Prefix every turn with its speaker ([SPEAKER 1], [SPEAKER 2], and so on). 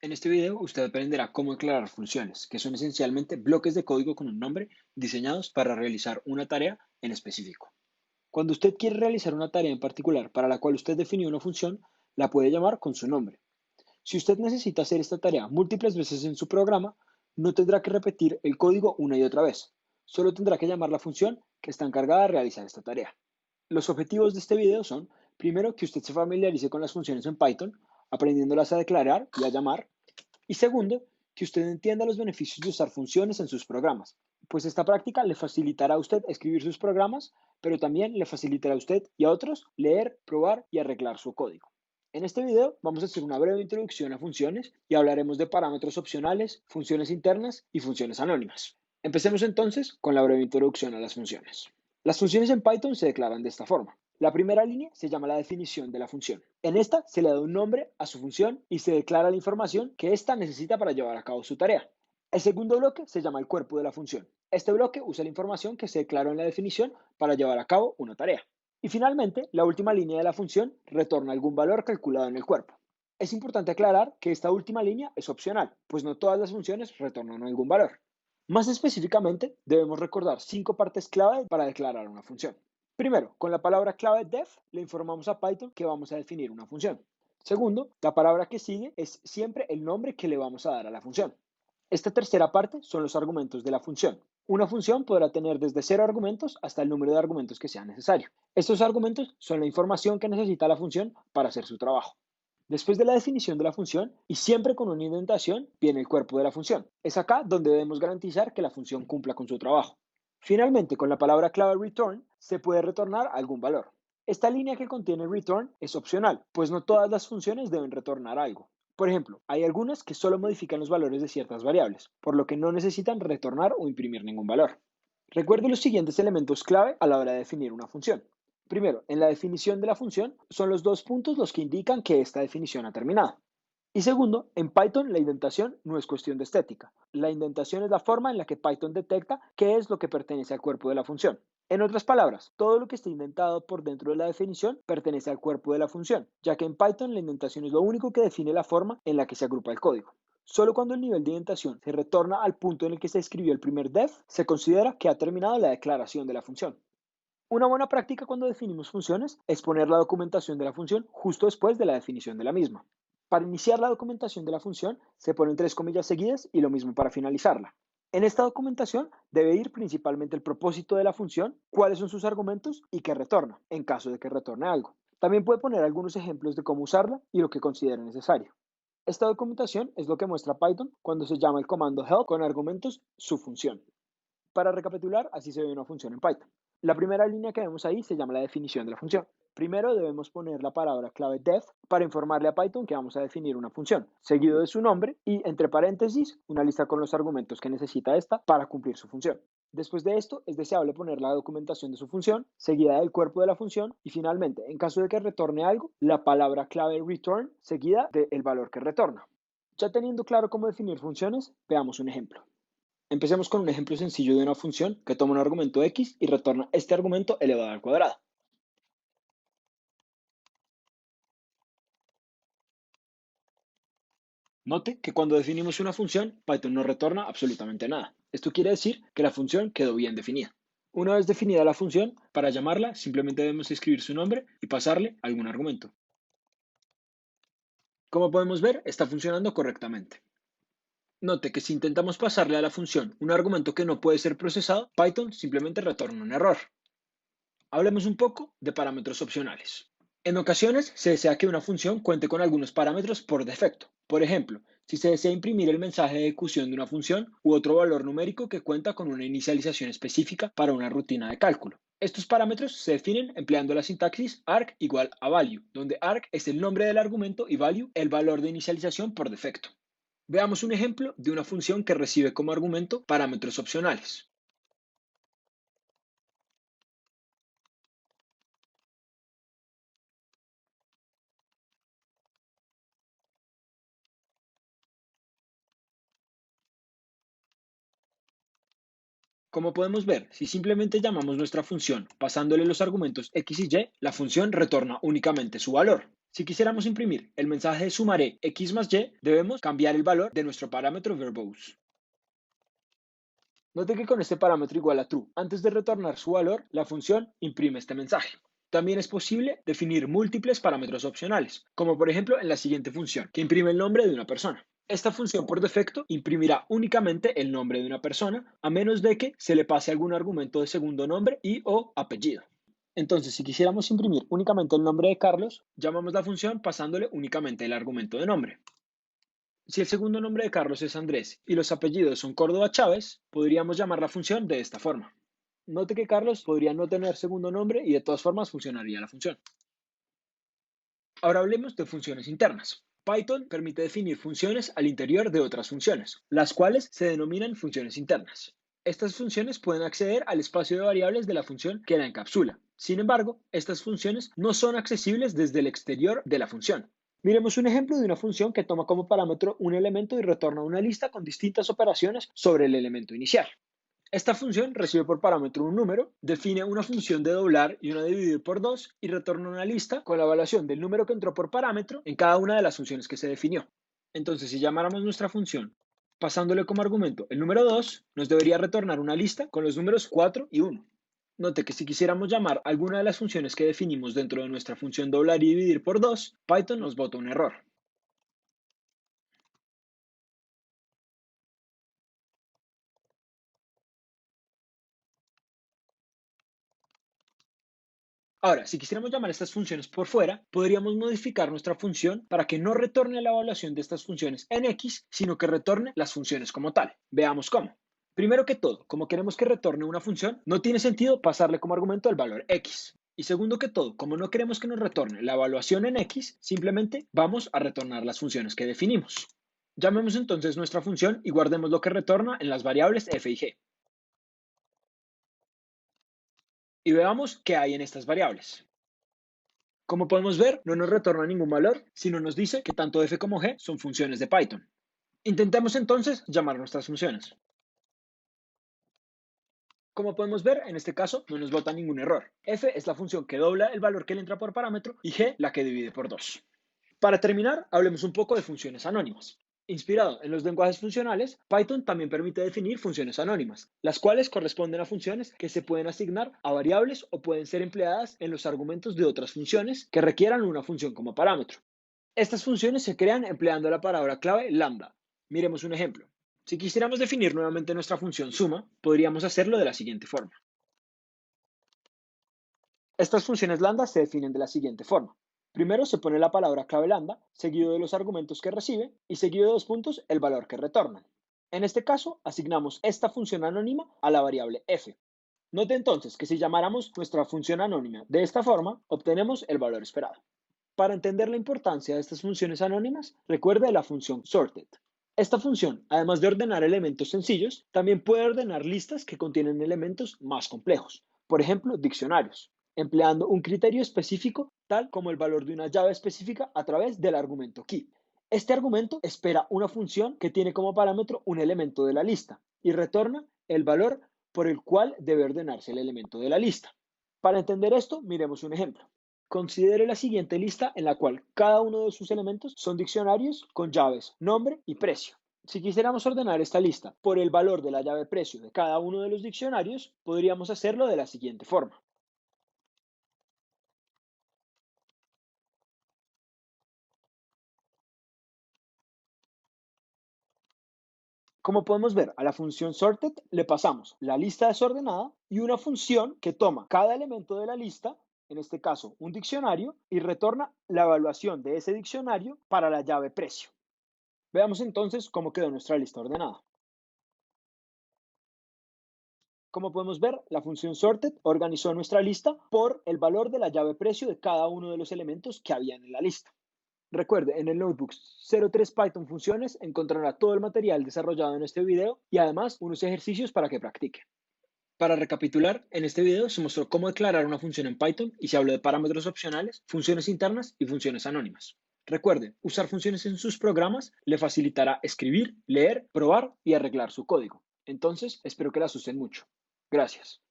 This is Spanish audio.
[SPEAKER 1] En este video usted aprenderá cómo declarar funciones, que son esencialmente bloques de código con un nombre diseñados para realizar una tarea en específico. Cuando usted quiere realizar una tarea en particular para la cual usted definió una función, la puede llamar con su nombre. Si usted necesita hacer esta tarea múltiples veces en su programa, no tendrá que repetir el código una y otra vez. Solo tendrá que llamar la función que está encargada de realizar esta tarea. Los objetivos de este video son, primero, que usted se familiarice con las funciones en Python, aprendiéndolas a declarar y a llamar. Y segundo, que usted entienda los beneficios de usar funciones en sus programas, pues esta práctica le facilitará a usted escribir sus programas, pero también le facilitará a usted y a otros leer, probar y arreglar su código. En este video vamos a hacer una breve introducción a funciones y hablaremos de parámetros opcionales, funciones internas y funciones anónimas. Empecemos entonces con la breve introducción a las funciones. Las funciones en Python se declaran de esta forma. La primera línea se llama la definición de la función. En esta se le da un nombre a su función y se declara la información que ésta necesita para llevar a cabo su tarea. El segundo bloque se llama el cuerpo de la función. Este bloque usa la información que se declaró en la definición para llevar a cabo una tarea. Y finalmente, la última línea de la función retorna algún valor calculado en el cuerpo. Es importante aclarar que esta última línea es opcional, pues no todas las funciones retornan algún valor. Más específicamente, debemos recordar 5 partes clave para declarar una función. Primero, con la palabra clave def le informamos a Python que vamos a definir una función. Segundo, la palabra que sigue es siempre el nombre que le vamos a dar a la función. Esta tercera parte son los argumentos de la función. Una función podrá tener desde 0 argumentos hasta el número de argumentos que sea necesario. Estos argumentos son la información que necesita la función para hacer su trabajo. Después de la definición de la función, y siempre con una indentación, viene el cuerpo de la función. Es acá donde debemos garantizar que la función cumpla con su trabajo. Finalmente, con la palabra clave return, se puede retornar algún valor. Esta línea que contiene return es opcional, pues no todas las funciones deben retornar algo. Por ejemplo, hay algunas que solo modifican los valores de ciertas variables, por lo que no necesitan retornar o imprimir ningún valor. Recuerde los siguientes elementos clave a la hora de definir una función. Primero, en la definición de la función son los dos puntos los que indican que esta definición ha terminado. Y segundo, en Python la indentación no es cuestión de estética. La indentación es la forma en la que Python detecta qué es lo que pertenece al cuerpo de la función. En otras palabras, todo lo que esté indentado por dentro de la definición pertenece al cuerpo de la función, ya que en Python la indentación es lo único que define la forma en la que se agrupa el código. Solo cuando el nivel de indentación se retorna al punto en el que se escribió el primer def, se considera que ha terminado la declaración de la función. Una buena práctica cuando definimos funciones es poner la documentación de la función justo después de la definición de la misma. Para iniciar la documentación de la función se ponen 3 comillas seguidas y lo mismo para finalizarla. En esta documentación debe ir principalmente el propósito de la función, cuáles son sus argumentos y qué retorna, en caso de que retorne algo. También puede poner algunos ejemplos de cómo usarla y lo que considere necesario. Esta documentación es lo que muestra Python cuando se llama el comando help con argumentos su función. Para recapitular, así se ve una función en Python. La primera línea que vemos ahí se llama la definición de la función. Primero debemos poner la palabra clave def para informarle a Python que vamos a definir una función, seguido de su nombre y, entre paréntesis, una lista con los argumentos que necesita esta para cumplir su función. Después de esto, es deseable poner la documentación de su función, seguida del cuerpo de la función y finalmente, en caso de que retorne algo, la palabra clave return seguida del valor que retorna. Ya teniendo claro cómo definir funciones, veamos un ejemplo. Empecemos con un ejemplo sencillo de una función que toma un argumento x y retorna este argumento elevado al cuadrado. Note que cuando definimos una función, Python no retorna absolutamente nada. Esto quiere decir que la función quedó bien definida. Una vez definida la función, para llamarla simplemente debemos escribir su nombre y pasarle algún argumento. Como podemos ver, está funcionando correctamente. Note que si intentamos pasarle a la función un argumento que no puede ser procesado, Python simplemente retorna un error. Hablemos un poco de parámetros opcionales. En ocasiones se desea que una función cuente con algunos parámetros por defecto. Por ejemplo, si se desea imprimir el mensaje de ejecución de una función u otro valor numérico que cuenta con una inicialización específica para una rutina de cálculo. Estos parámetros se definen empleando la sintaxis arg igual a value, donde arg es el nombre del argumento y value el valor de inicialización por defecto. Veamos un ejemplo de una función que recibe como argumento parámetros opcionales. Como podemos ver, si simplemente llamamos nuestra función pasándole los argumentos x y y, la función retorna únicamente su valor. Si quisiéramos imprimir el mensaje de sumaré x más y, debemos cambiar el valor de nuestro parámetro verbose. Note que con este parámetro igual a true, antes de retornar su valor, la función imprime este mensaje. También es posible definir múltiples parámetros opcionales, como por ejemplo en la siguiente función, que imprime el nombre de una persona. Esta función por defecto imprimirá únicamente el nombre de una persona, a menos de que se le pase algún argumento de segundo nombre y o apellido. Entonces, si quisiéramos imprimir únicamente el nombre de Carlos, llamamos la función pasándole únicamente el argumento de nombre. Si el segundo nombre de Carlos es Andrés y los apellidos son Córdoba Chávez, podríamos llamar la función de esta forma. Note que Carlos podría no tener segundo nombre y de todas formas funcionaría la función. Ahora hablemos de funciones internas. Python permite definir funciones al interior de otras funciones, las cuales se denominan funciones internas. Estas funciones pueden acceder al espacio de variables de la función que la encapsula. Sin embargo, estas funciones no son accesibles desde el exterior de la función. Miremos un ejemplo de una función que toma como parámetro un elemento y retorna una lista con distintas operaciones sobre el elemento inicial. Esta función recibe por parámetro un número, define una función de doblar y una de dividir por 2 y retorna una lista con la evaluación del número que entró por parámetro en cada una de las funciones que se definió. Entonces, si llamáramos nuestra función pasándole como argumento el número 2, nos debería retornar una lista con los números 4 y 1. Note que si quisiéramos llamar alguna de las funciones que definimos dentro de nuestra función doblar y dividir por 2, Python nos bota un error. Ahora, si quisiéramos llamar estas funciones por fuera, podríamos modificar nuestra función para que no retorne la evaluación de estas funciones en X, sino que retorne las funciones como tal. Veamos cómo. Primero que todo, como queremos que retorne una función, no tiene sentido pasarle como argumento el valor X. Y segundo que todo, como no queremos que nos retorne la evaluación en X, simplemente vamos a retornar las funciones que definimos. Llamemos entonces nuestra función y guardemos lo que retorna en las variables f y g. Y veamos qué hay en estas variables. Como podemos ver, no nos retorna ningún valor, sino nos dice que tanto f como g son funciones de Python. Intentemos entonces llamar nuestras funciones. Como podemos ver, en este caso no nos bota ningún error. F es la función que dobla el valor que le entra por parámetro y g la que divide por 2. Para terminar, hablemos un poco de funciones anónimas. Inspirado en los lenguajes funcionales, Python también permite definir funciones anónimas, las cuales corresponden a funciones que se pueden asignar a variables o pueden ser empleadas en los argumentos de otras funciones que requieran una función como parámetro. Estas funciones se crean empleando la palabra clave lambda. Miremos un ejemplo. Si quisiéramos definir nuevamente nuestra función suma, podríamos hacerlo de la siguiente forma. Estas funciones lambda se definen de la siguiente forma. Primero se pone la palabra clave lambda, seguido de los argumentos que recibe y seguido de dos puntos el valor que retornan. En este caso, asignamos esta función anónima a la variable f. Note entonces que si llamáramos nuestra función anónima de esta forma, obtenemos el valor esperado. Para entender la importancia de estas funciones anónimas, recuerde la función sorted. Esta función, además de ordenar elementos sencillos, también puede ordenar listas que contienen elementos más complejos, por ejemplo, diccionarios, empleando un criterio específico tal como el valor de una llave específica a través del argumento key. Este argumento espera una función que tiene como parámetro un elemento de la lista y retorna el valor por el cual debe ordenarse el elemento de la lista. Para entender esto, miremos un ejemplo. Considere la siguiente lista en la cual cada uno de sus elementos son diccionarios con llaves nombre y precio. Si quisiéramos ordenar esta lista por el valor de la llave precio de cada uno de los diccionarios, podríamos hacerlo de la siguiente forma. Como podemos ver, a la función sorted le pasamos la lista desordenada y una función que toma cada elemento de la lista, en este caso un diccionario, y retorna la evaluación de ese diccionario para la llave precio. Veamos entonces cómo quedó nuestra lista ordenada. Como podemos ver, la función sorted organizó nuestra lista por el valor de la llave precio de cada uno de los elementos que habían en la lista. Recuerde, en el Notebook 03 Python Funciones encontrará todo el material desarrollado en este video y además unos ejercicios para que practique. Para recapitular, en este video se mostró cómo declarar una función en Python y se habló de parámetros opcionales, funciones internas y funciones anónimas. Recuerde, usar funciones en sus programas le facilitará escribir, leer, probar y arreglar su código. Entonces, espero que las usen mucho. Gracias.